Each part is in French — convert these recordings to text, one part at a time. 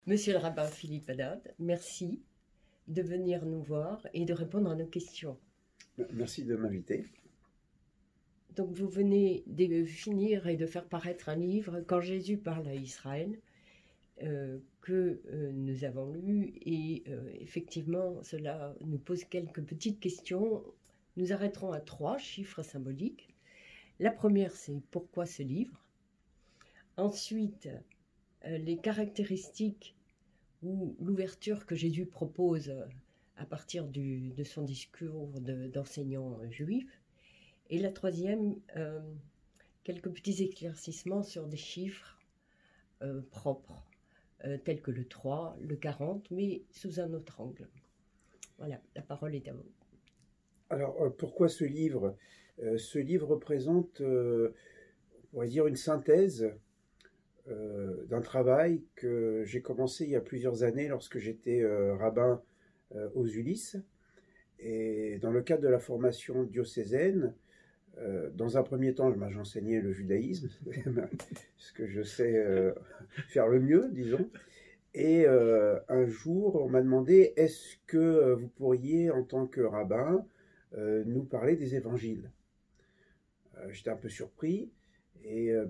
Monsieur le rabbin Philippe Haddad, merci de venir nous voir et de répondre à nos questions. Merci de m'inviter. Donc vous venez de finir et de faire paraître un livre, Quand Jésus parle à Israël, que nous avons lu et effectivement cela nous pose quelques petites questions. Nous arrêterons à 3 chiffres symboliques. La première, c'est pourquoi ce livre? Ensuite, les caractéristiques ou l'ouverture que Jésus propose à partir de son discours d'enseignant juif. Et la troisième, quelques petits éclaircissements sur des chiffres propres, tels que le 3, le 40, mais sous un autre angle. Voilà, la parole est à vous. Alors, pourquoi ce livre? Ce livre représente, on pourrait dire, une synthèse d'un travail que j'ai commencé il y a plusieurs années lorsque j'étais rabbin aux Ulysses. Et dans le cadre de la formation diocésaine, dans un premier temps, j'enseignais le judaïsme, ce que je sais faire le mieux, disons. Et un jour, on m'a demandé, est-ce que vous pourriez, en tant que rabbin, nous parler des évangiles? J'étais un peu surpris,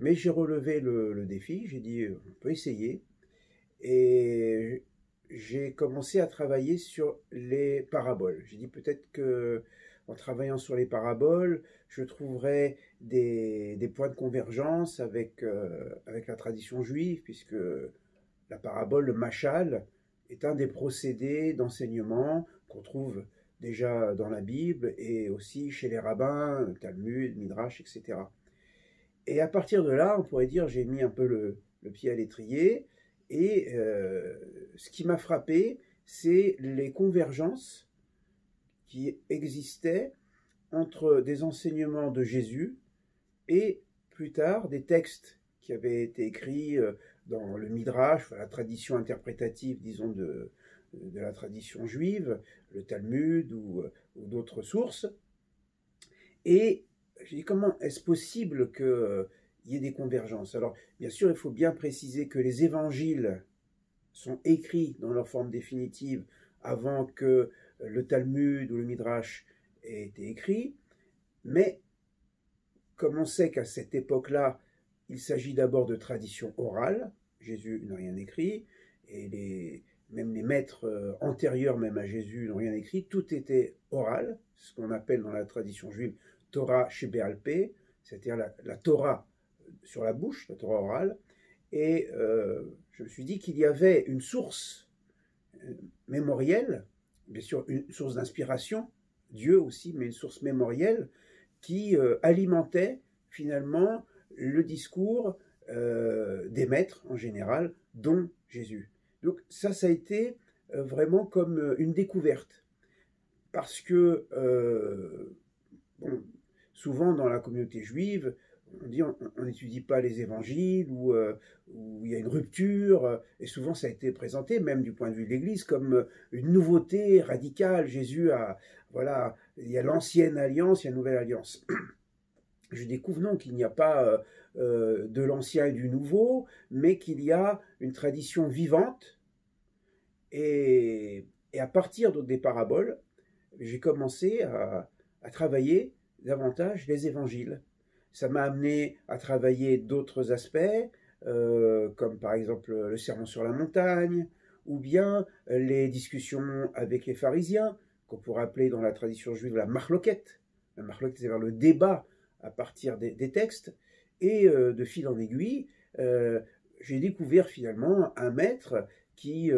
mais j'ai relevé le défi, j'ai dit, on peut essayer. Et j'ai commencé à travailler sur les paraboles. J'ai dit peut-être que en travaillant sur les paraboles, je trouverais des points de convergence avec la tradition juive, puisque la parabole, le machal, est un des procédés d'enseignement qu'on trouve déjà dans la Bible et aussi chez les rabbins, le Talmud, Midrash, etc. Et à partir de là, on pourrait dire, j'ai mis un peu le pied à l'étrier. Et ce qui m'a frappé, c'est les convergences qui existaient entre des enseignements de Jésus et plus tard des textes qui avaient été écrits dans le Midrash, la tradition interprétative, disons, de la tradition juive, le Talmud ou d'autres sources. Et j'ai dit, comment est-ce possible qu'il y ait des convergences? Alors, bien sûr, il faut bien préciser que les évangiles sont écrits dans leur forme définitive avant que le Talmud ou le Midrash ait été écrit, mais comme on sait qu'à cette époque-là, il s'agit d'abord de tradition orale, Jésus n'a rien écrit, et même les maîtres antérieurs même à Jésus n'ont rien écrit, tout était oral, ce qu'on appelle dans la tradition juive Torah Shebéal Peh, c'est-à-dire la Torah sur la bouche, la Torah orale, et je me suis dit qu'il y avait une source mémorielle, bien sûr une source d'inspiration, Dieu aussi, mais une source mémorielle qui alimentait finalement le discours des maîtres en général, dont Jésus. Donc ça a été vraiment comme une découverte, parce que bon, souvent dans la communauté juive, on dit on n'étudie pas les évangiles ou il y a une rupture, et souvent ça a été présenté même du point de vue de l'Église comme une nouveauté radicale. Jésus voilà, il y a l'ancienne alliance, il y a une nouvelle alliance. Je découvre non, qu'il n'y a pas de l'ancien et du nouveau, mais qu'il y a une tradition vivante, et à partir des paraboles, j'ai commencé à travailler davantage les évangiles. Ça m'a amené à travailler d'autres aspects, comme par exemple le sermon sur la montagne, ou bien les discussions avec les pharisiens, qu'on pourrait appeler dans la tradition juive la marloquette. La marloquette, c'est-à-dire le débat à partir des textes. Et de fil en aiguille, j'ai découvert finalement un maître qui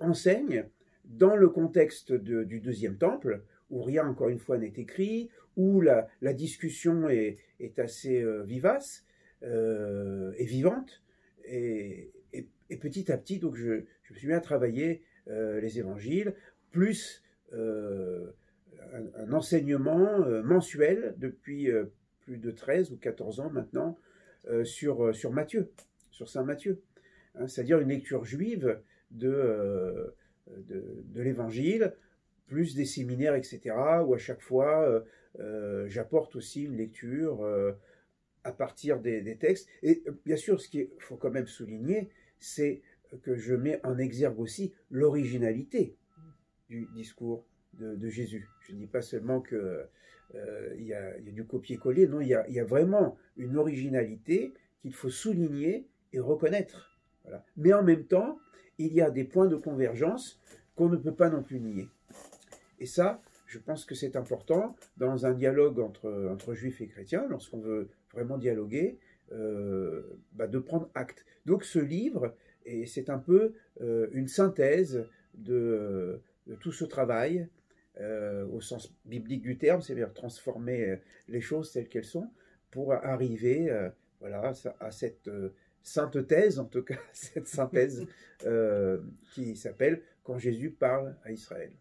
enseigne dans le contexte du deuxième temple, où rien, encore une fois, n'est écrit, où la discussion est assez vivace et vivante. Et petit à petit, donc je me suis mis à travailler les évangiles, plus un enseignement mensuel depuis plus de 13 ou 14 ans maintenant sur Matthieu, sur Saint Matthieu. Hein, c'est-à-dire une lecture juive de l'évangile, plus des séminaires, etc., où à chaque fois, j'apporte aussi une lecture à partir des textes. Et bien sûr, ce qu'il faut quand même souligner, c'est que je mets en exergue aussi l'originalité du discours de Jésus. Je ne dis pas seulement que il y a du copier-coller, non, il y a vraiment une originalité qu'il faut souligner et reconnaître. Voilà. Mais en même temps, il y a des points de convergence qu'on ne peut pas non plus nier. Et ça, je pense que c'est important dans un dialogue entre juifs et chrétiens, lorsqu'on veut vraiment dialoguer, de prendre acte. Donc ce livre, c'est un peu une synthèse de tout ce travail, au sens biblique du terme, c'est-à-dire transformer les choses telles qu'elles sont, pour arriver voilà, à cette sainte thèse, en tout cas, cette synthèse qui s'appelle « Quand Jésus parle à Israël ».